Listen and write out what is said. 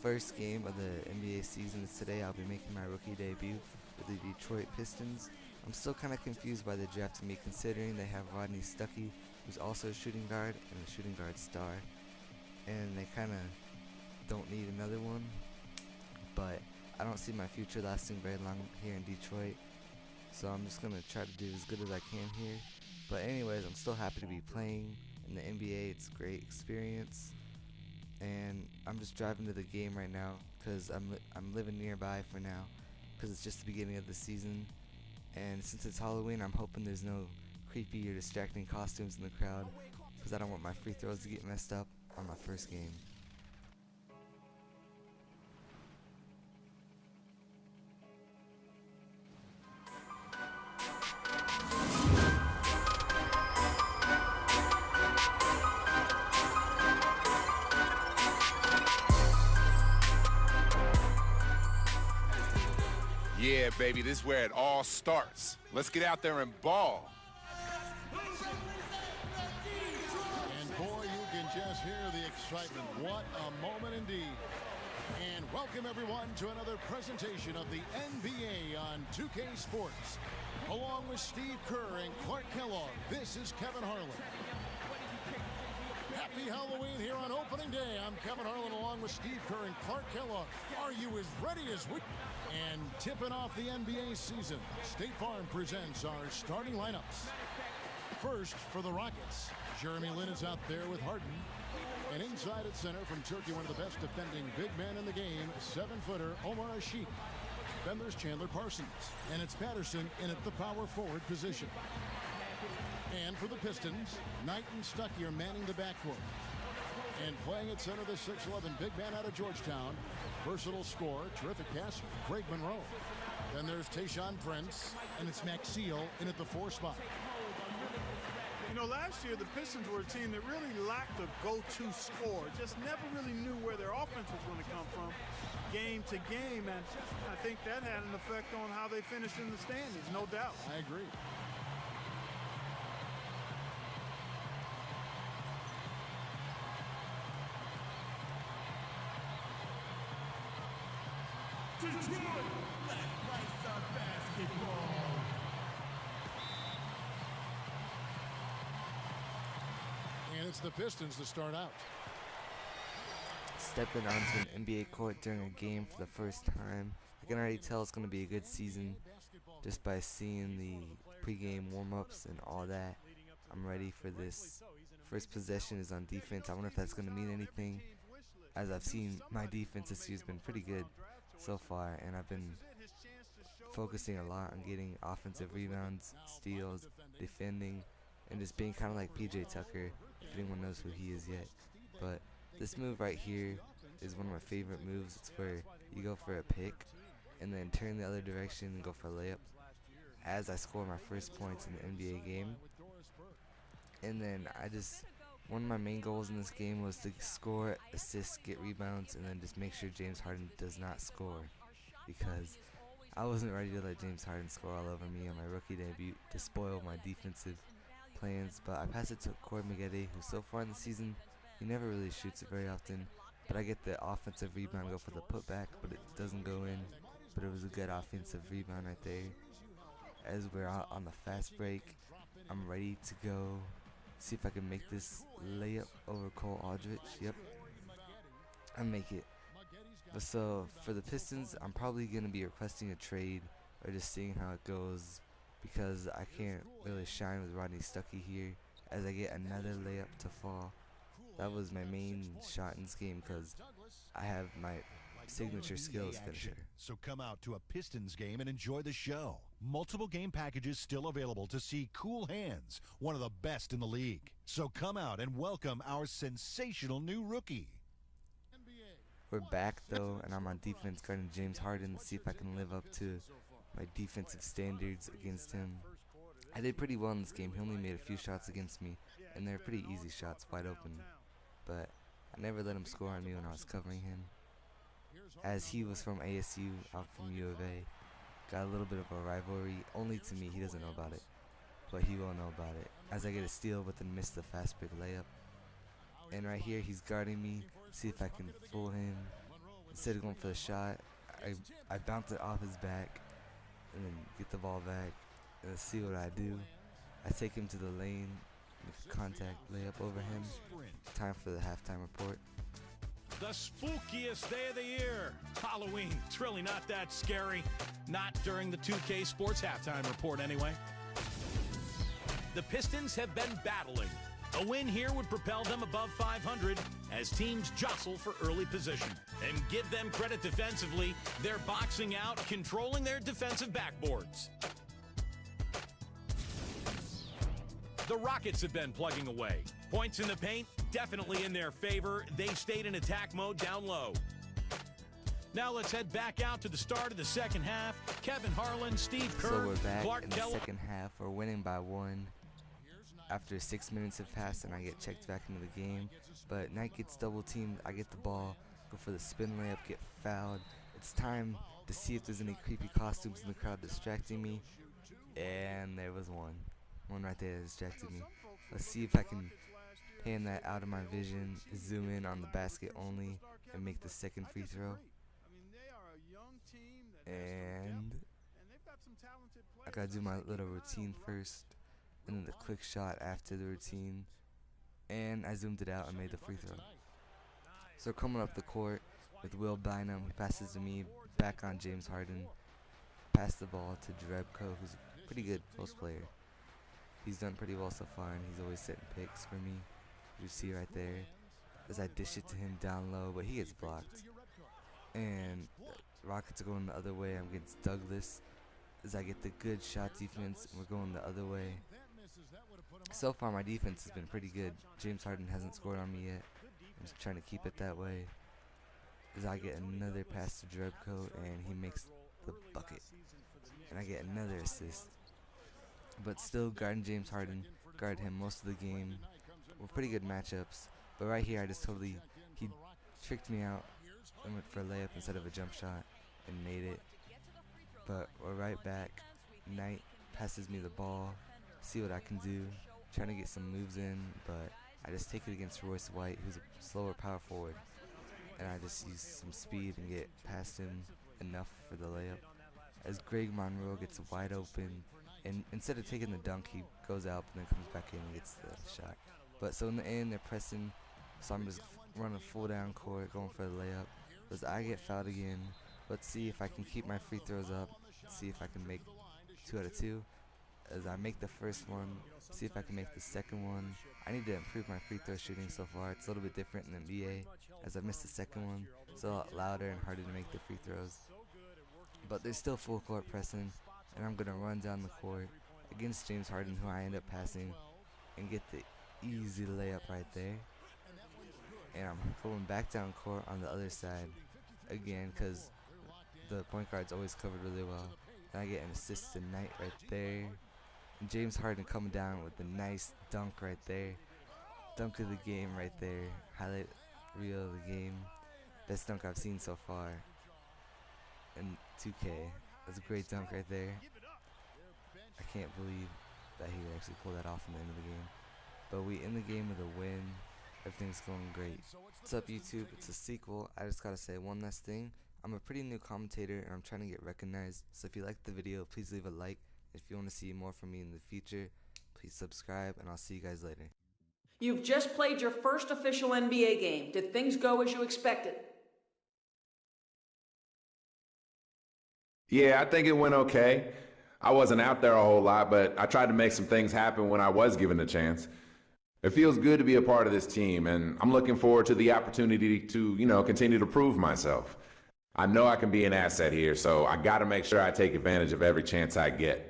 first game of the NBA season is today. I'll be making my rookie debut with the Detroit Pistons. I'm still kind of confused by the draft to me, considering they have Rodney Stuckey, who's also a shooting guard and a shooting guard star, and they kind of don't need another one. But I don't see my future lasting very long here in Detroit, so I'm just gonna try to do as good as I can here. But anyways, I'm still happy to be playing in the NBA. It's a great experience, and I'm just driving to the game right now because I'm living nearby for now, because it's just the beginning of the season. And since it's Halloween, I'm hoping there's no creepy or distracting costumes in the crowd, because I don't want my free throws to get messed up on my first game. Yeah, baby, this is where it all starts. Let's get out there and ball. And boy, you can just hear the excitement. What a moment indeed. And welcome everyone to another presentation of the NBA on 2K Sports. Along with Steve Kerr and Clark Kellogg, this is Kevin Harlan. Happy Halloween here on opening day. I'm Kevin Harlan along with Steve Kerr and Clark Kellogg. Are you as ready as we? And tipping off the NBA season, State Farm presents our starting lineups. First for the Rockets, Jeremy Lin is out there with Harden. And inside at center from Turkey, one of the best defending big men in the game, 7-footer Omar Ashik. Then there's Chandler Parsons, and it's Patterson in at the power forward position. And for the Pistons, Knight and Stuckey are manning the backcourt. And playing at center, the 6'11" big man out of Georgetown. Versatile scorer, terrific passer, Greg Monroe. Then there's Tayshaun Prince, and it's Maxeel in at the 4 spot. You know, last year the Pistons were a team that really lacked a go-to scorer. Just never really knew where their offense was going to come from game to game, and I think that had an effect on how they finished in the standings, no doubt. I agree. Detroit, let's play some basketball. And it's the Pistons to start out. Stepping onto an NBA court during a game for the first time, I can already tell it's going to be a good season just by seeing the pregame warm-ups and all that. I'm ready for this. First possession is on defense. I wonder if that's going to mean anything, as I've seen my defense this year has been pretty good so far, and I've been focusing a lot on getting offensive rebounds, steals, defending, and just being kind of like PJ Tucker, if anyone knows who he is yet. But this move right here is one of my favorite moves. It's where you go for a pick and then turn the other direction and go for a layup as I score my first points in the NBA game. And then one of my main goals in this game was to score, assist, get rebounds, and then just make sure James Harden does not score, because I wasn't ready to let James Harden score all over me on my rookie debut to spoil my defensive plans. But I passed it to Corey Maggette, who so far in the season, he never really shoots it very often, but I get the offensive rebound, go for the putback, but it doesn't go in. But it was a good offensive rebound right there. As we're out on the fast break, I'm ready to go. See if I can make this layup over Cole Aldrich. Yep, I make it. But so for the Pistons, I'm probably going to be requesting a trade or just seeing how it goes, because I can't really shine with Rodney Stuckey here as I get another layup to fall. That was my main shot in this game, because I have my signature skills finisher. So come out to a Pistons game and enjoy the show. Multiple game packages still available to see Cool Hands, one of the best in the league. So come out and welcome our sensational new rookie. We're back though, and I'm on defense guarding James Harden to see if I can live up to my defensive standards against him. I did pretty well in this game. He only made a few shots against me, and they're pretty easy shots, wide open. But I never let him score on me when I was covering him, as he was from ASU, I'm from U of A. Got a little bit of a rivalry, only to me. He doesn't know about it, but he will know about it, as I get a steal but then miss the fast break layup. And right here, he's guarding me. See if I can fool him. Instead of going for the shot, I bounce it off his back and then get the ball back. And let's see what I do. I take him to the lane, make a contact layup over him. Time for the halftime report. The spookiest day of the year, Halloween. It's really not that scary. Not during the 2K Sports halftime report, anyway. The Pistons have been battling. A win here would propel them above 500 as teams jostle for early position. And give them credit defensively, they're boxing out, controlling their defensive backboards. The Rockets have been plugging away. Points in the paint, definitely in their favor. They've stayed in attack mode down low. Now let's head back out to the start of the second half. Kevin Harlan, Steve Kerr, So we're back Clark in the Keller. second half. We're winning by 1. After 6 minutes have passed and I get checked back into the game. But Knight gets double teamed. I get the ball, go for the spin layup, get fouled. It's time to see if there's any creepy costumes in the crowd distracting me. And there was one. One right there that distracted me. Let's see if I can pan that out of my vision, zoom in on the basket only, and make the second free throw. And I gotta do my little routine first, and then the quick shot after the routine. And I zoomed it out and made the free throw. So coming up the court with Will Bynum, he passes to me, back on James Harden. Pass the ball to Drebko, who's a pretty good post player. He's done pretty well so far, and he's always setting picks for me. You see right there, as I dish it to him down low, but he gets blocked. And Rockets are going the other way. I'm against Douglas, as I get the good shot defense, and we're going the other way. So far, my defense has been pretty good. James Harden hasn't scored on me yet. I'm just trying to keep it that way. As I get another pass to Drebko, and he makes the bucket. And I get another assist. But still guarding James Harden, guard him most of the game. We're pretty good matchups. But right here, he tricked me out and went for a layup instead of a jump shot and made it. But we're right back. Knight passes me the ball. See what I can do. Trying to get some moves in, but I just take it against Royce White, who's a slower power forward. And I just use some speed and get past him enough for the layup. As Greg Monroe gets wide open, and instead of taking the dunk, he goes out and then comes back in and gets the shot. But so in the end, they're pressing, so I'm just running full down court, going for the layup. As I get fouled again, let's see if I can keep my free throws up, see if I can make 2 out of 2. As I make the first one, see if I can make the second one. I need to improve my free throw shooting so far. It's a little bit different in the NBA, as I missed the second one. It's a lot louder and harder to make the free throws. But there's still full court pressing, and I'm going to run down the court against James Harden, who I end up passing, and get the easy layup right there. And I'm going back down court on the other side again, because the point guard's always covered really well. And I get an assist to Knight right there. And James Harden coming down with a nice dunk right there. Dunk of the game right there. Highlight reel of the game. Best dunk I've seen so far in 2K. That's a great dunk right there. I can't believe that he actually pulled that off in the end of the game. But we end the game with a win. Everything's going great. What's up, YouTube? It's a sequel. I just gotta say one last thing. I'm a pretty new commentator and I'm trying to get recognized. So if you liked the video, please leave a like. If you want to see more from me in the future, please subscribe, and I'll see you guys later. You've just played your first official NBA game. Did things go as you expected? Yeah, I think it went okay. I wasn't out there a whole lot, but I tried to make some things happen when I was given a chance. It feels good to be a part of this team, and I'm looking forward to the opportunity to, continue to prove myself. I know I can be an asset here, so I got to make sure I take advantage of every chance I get.